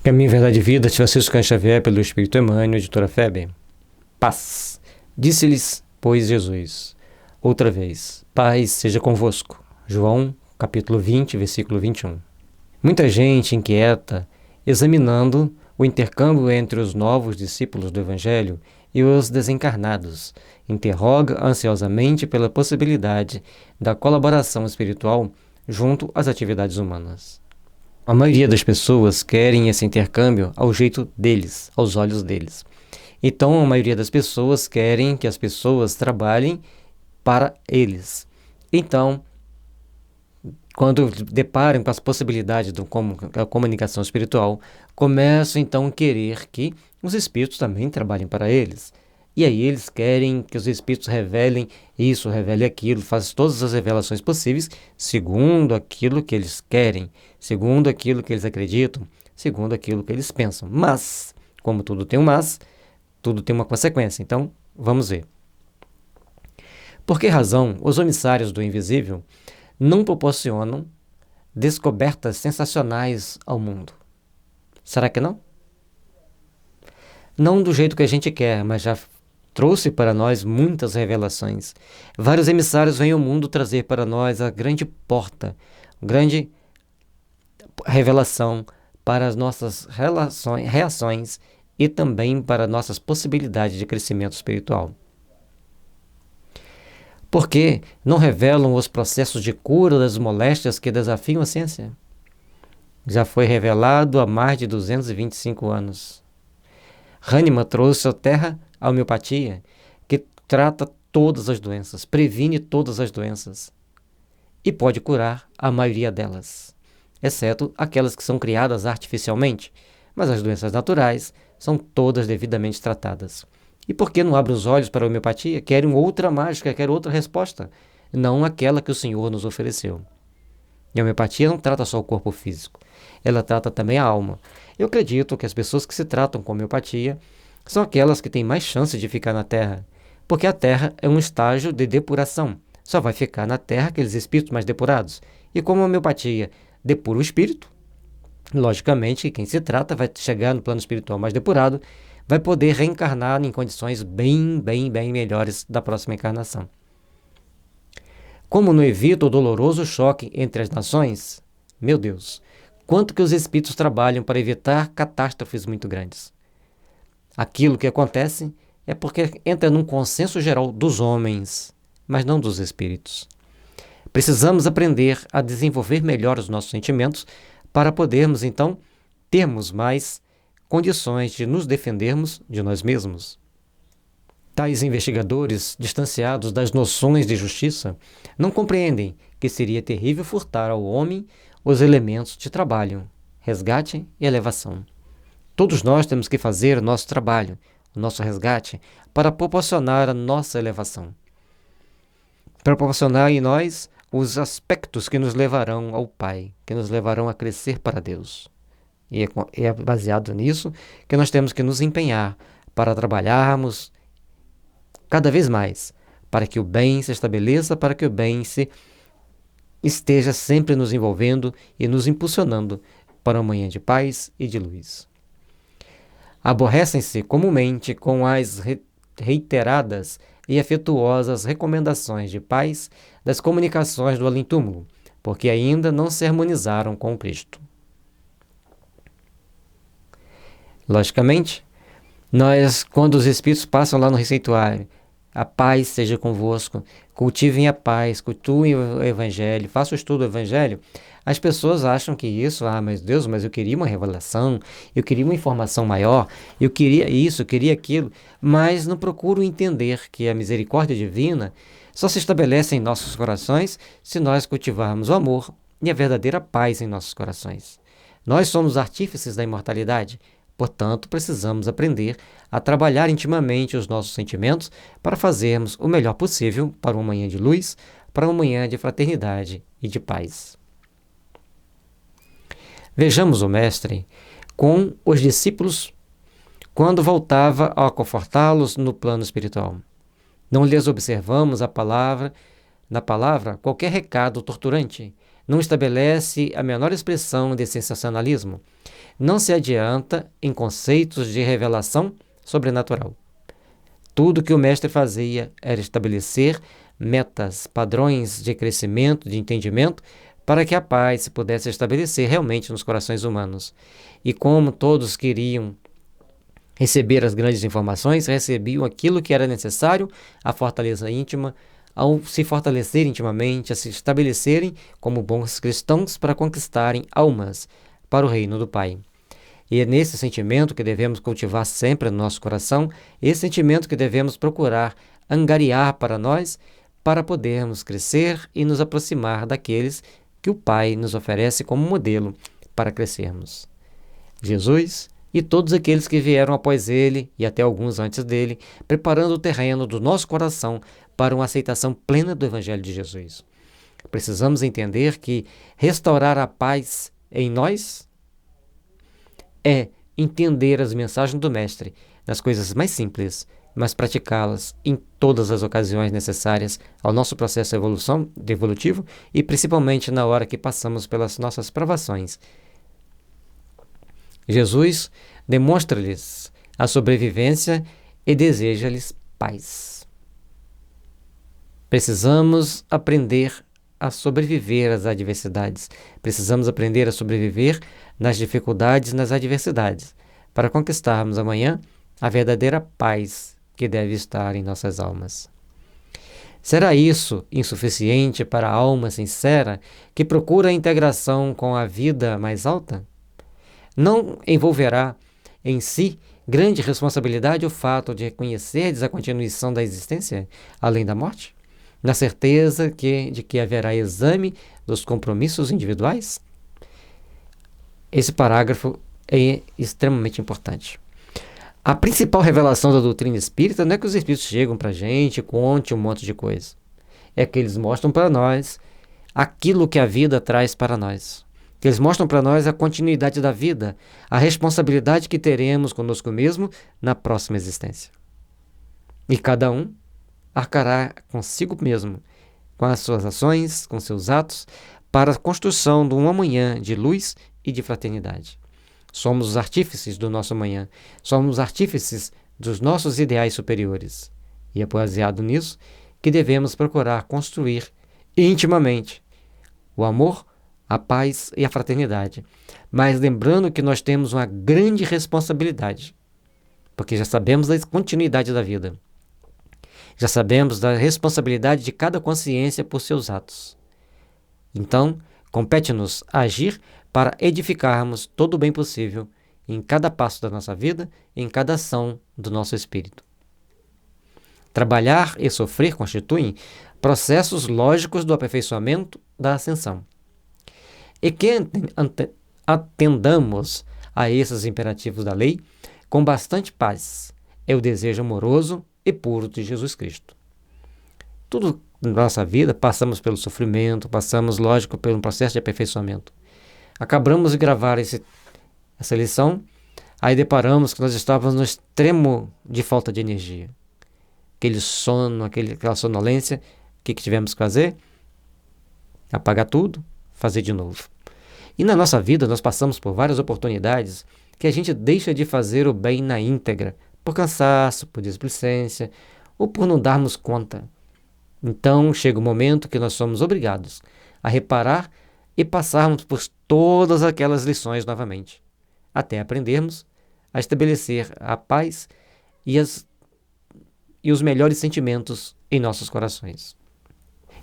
Caminho, Verdade e Vida, Francisco Cândido Xavier, pelo Espírito Emmanuel, editora FEB. Paz. Disse-lhes, pois, Jesus, outra vez, paz seja convosco. João, capítulo 20, versículo 21. Muita gente inquieta, examinando o intercâmbio entre os novos discípulos do Evangelho e os desencarnados, interroga ansiosamente pela possibilidade da colaboração espiritual junto às atividades humanas. A maioria das pessoas querem esse intercâmbio ao jeito deles, aos olhos deles. Então, a maioria das pessoas querem que as pessoas trabalhem para eles. Então, quando deparam com as possibilidades da comunicação espiritual, começam então a querer que os espíritos também trabalhem para eles. E aí eles querem que os espíritos revelem isso, revelem aquilo, façam todas as revelações possíveis, segundo aquilo que eles querem, segundo aquilo que eles acreditam, segundo aquilo que eles pensam. Mas, como tudo tem um mas, tudo tem uma consequência. Então, vamos ver. Por que razão os emissários do invisível não proporcionam descobertas sensacionais ao mundo? Será que não? Não do jeito que a gente quer, mas já trouxe para nós muitas revelações. Vários emissários vêm ao mundo trazer para nós a grande porta, grande revelação para as nossas reações e também para nossas possibilidades de crescimento espiritual. Por que não revelam os processos de cura das moléstias que desafiam a ciência? Já foi revelado há mais de 225 anos. Hahnemann trouxe à Terra a homeopatia, que trata todas as doenças, previne todas as doenças e pode curar a maioria delas, exceto aquelas que são criadas artificialmente, mas as doenças naturais são todas devidamente tratadas. E por que não abre os olhos para a homeopatia? Querem outra mágica, querem outra resposta, não aquela que o Senhor nos ofereceu. E a homeopatia não trata só o corpo físico, ela trata também a alma. Eu acredito que as pessoas que se tratam com homeopatia são aquelas que têm mais chance de ficar na Terra, porque a Terra é um estágio de depuração. Só vai ficar na Terra aqueles espíritos mais depurados. E como a homeopatia depura o espírito, logicamente quem se trata vai chegar no plano espiritual mais depurado, vai poder reencarnar em condições bem melhores da próxima encarnação. Como não evita o doloroso choque entre as nações? Meu Deus, quanto que os espíritos trabalham para evitar catástrofes muito grandes. Aquilo que acontece é porque entra num consenso geral dos homens, mas não dos espíritos. Precisamos aprender a desenvolver melhor os nossos sentimentos para podermos, então, termos mais condições de nos defendermos de nós mesmos. Tais investigadores, distanciados das noções de justiça, não compreendem que seria terrível furtar ao homem os elementos de trabalho, resgate e elevação. Todos nós temos que fazer o nosso trabalho, o nosso resgate, para proporcionar a nossa elevação. Para proporcionar em nós os aspectos que nos levarão ao Pai, que nos levarão a crescer para Deus. E é baseado nisso que nós temos que nos empenhar para trabalharmos cada vez mais, para que o bem se estabeleça, para que o bem esteja sempre nos envolvendo e nos impulsionando para uma manhã de paz e de luz. Aborrecem-se comumente com as reiteradas e afetuosas recomendações de paz das comunicações do além-túmulo, porque ainda não se harmonizaram com Cristo. Logicamente, quando os espíritos passam lá no receituário, a paz seja convosco, cultivem a paz, cultuem o Evangelho, façam o estudo do Evangelho, as pessoas acham que isso, mas Deus, mas eu queria uma revelação, eu queria uma informação maior, eu queria isso, eu queria aquilo, mas não procuram entender que a misericórdia divina só se estabelece em nossos corações se nós cultivarmos o amor e a verdadeira paz em nossos corações. Nós somos artífices da imortalidade, portanto, precisamos aprender a trabalhar intimamente os nossos sentimentos para fazermos o melhor possível para uma manhã de luz, para uma manhã de fraternidade e de paz. Vejamos o Mestre com os discípulos quando voltava a confortá-los no plano espiritual. Não lhes observamos na palavra qualquer recado torturante, não estabelece a menor expressão de sensacionalismo, não se adianta em conceitos de revelação sobrenatural. Tudo que o mestre fazia era estabelecer metas, padrões de crescimento, de entendimento, para que a paz se pudesse estabelecer realmente nos corações humanos. E como todos queriam receber as grandes informações, recebiam aquilo que era necessário, a fortaleza íntima, ao se fortalecer intimamente, a se estabelecerem como bons cristãos para conquistarem almas para o reino do Pai. E é nesse sentimento que devemos cultivar sempre no nosso coração, esse sentimento que devemos procurar angariar para nós, para podermos crescer e nos aproximar daqueles que o Pai nos oferece como modelo para crescermos. Jesus e todos aqueles que vieram após ele, e até alguns antes dele, preparando o terreno do nosso coração para uma aceitação plena do Evangelho de Jesus. Precisamos entender que restaurar a paz em nós é entender as mensagens do Mestre nas coisas mais simples, mas praticá-las em todas as ocasiões necessárias ao nosso processo evolutivo e principalmente na hora que passamos pelas nossas provações. Jesus demonstra-lhes a sobrevivência e deseja-lhes paz. Precisamos aprender a sobreviver às adversidades. Precisamos aprender a sobreviver nas dificuldades, nas adversidades, para conquistarmos amanhã a verdadeira paz que deve estar em nossas almas. Será isso insuficiente para a alma sincera que procura a integração com a vida mais alta? Não envolverá em si grande responsabilidade o fato de reconhecerdes a continuação da existência além da morte? Na certeza de que haverá exame dos compromissos individuais? Esse parágrafo é extremamente importante. A principal revelação da doutrina espírita não é que os espíritos chegam para a gente e contam um monte de coisa. É que eles mostram para nós aquilo que a vida traz para nós. Que eles mostram para nós a continuidade da vida, a responsabilidade que teremos conosco mesmo na próxima existência. E cada um arcará consigo mesmo, com as suas ações, com seus atos, para a construção de um amanhã de luz e de fraternidade. Somos os artífices do nosso amanhã, somos artífices dos nossos ideais superiores. E é baseado nisso que devemos procurar construir intimamente o amor, a paz e a fraternidade. Mas lembrando que nós temos uma grande responsabilidade, porque já sabemos da continuidade da vida. Já sabemos da responsabilidade de cada consciência por seus atos. Então, compete-nos agir para edificarmos todo o bem possível em cada passo da nossa vida, em cada ação do nosso espírito. Trabalhar e sofrer constituem processos lógicos do aperfeiçoamento da ascensão. E que atendamos a esses imperativos da lei com bastante paz. É o desejo amoroso e puro de Jesus Cristo. Tudo na nossa vida passamos pelo sofrimento, passamos, lógico, pelo processo de aperfeiçoamento. Acabamos de gravar essa lição, aí deparamos que nós estávamos no extremo de falta de energia. Aquele sono, aquela sonolência, o que tivemos que fazer? Apagar tudo, fazer de novo. E na nossa vida nós passamos por várias oportunidades que a gente deixa de fazer o bem na íntegra, por cansaço, por displicência, ou por não darmos conta. Então chega o momento que nós somos obrigados a reparar e passarmos por todas aquelas lições novamente, até aprendermos a estabelecer a paz e os melhores sentimentos em nossos corações.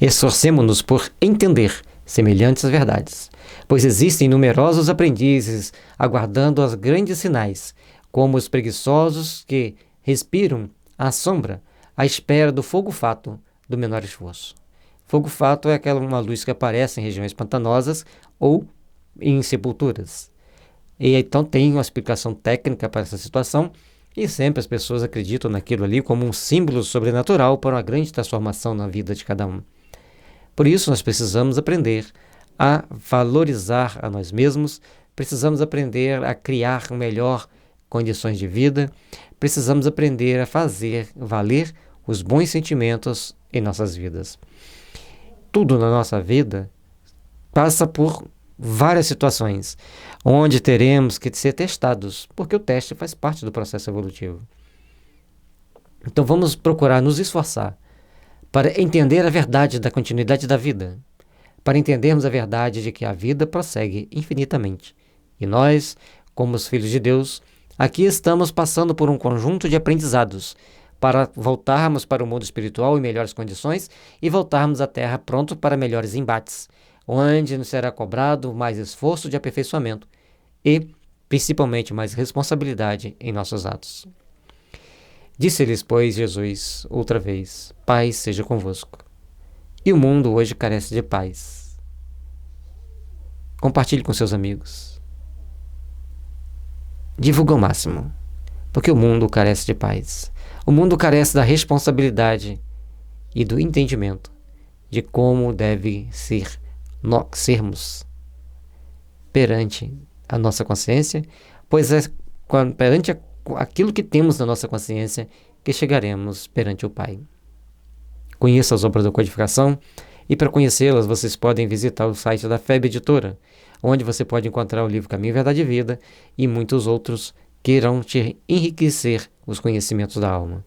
Esforcemo-nos por entender semelhantes verdades, pois existem numerosos aprendizes aguardando os grandes sinais, como os preguiçosos que respiram à sombra, à espera do fogo fato do menor esforço. Fogo fato é uma luz que aparece em regiões pantanosas ou em sepulturas. E então tem uma explicação técnica para essa situação, e sempre as pessoas acreditam naquilo ali como um símbolo sobrenatural para uma grande transformação na vida de cada um. Por isso nós precisamos aprender a valorizar a nós mesmos, precisamos aprender a criar melhor condições de vida, precisamos aprender a fazer valer os bons sentimentos em nossas vidas. Tudo na nossa vida passa por várias situações, onde teremos que ser testados, porque o teste faz parte do processo evolutivo. Então vamos procurar nos esforçar para entender a verdade da continuidade da vida, para entendermos a verdade de que a vida prossegue infinitamente. E nós, como os filhos de Deus, aqui estamos passando por um conjunto de aprendizados para voltarmos para o mundo espiritual em melhores condições e voltarmos à Terra pronto para melhores embates, onde nos será cobrado mais esforço de aperfeiçoamento e, principalmente, mais responsabilidade em nossos atos. Disse-lhes, pois, Jesus, outra vez: paz seja convosco. E o mundo hoje carece de paz. Compartilhe com seus amigos. Divulgue ao máximo, porque o mundo carece de paz. O mundo carece da responsabilidade e do entendimento de como deve sermos perante a nossa consciência, pois é perante aquilo que temos na nossa consciência que chegaremos perante o Pai. Conheça as obras da codificação e, para conhecê-las, vocês podem visitar o site da FEB Editora, onde você pode encontrar o livro Caminho, Verdade e Vida e muitos outros que irão te enriquecer os conhecimentos da alma.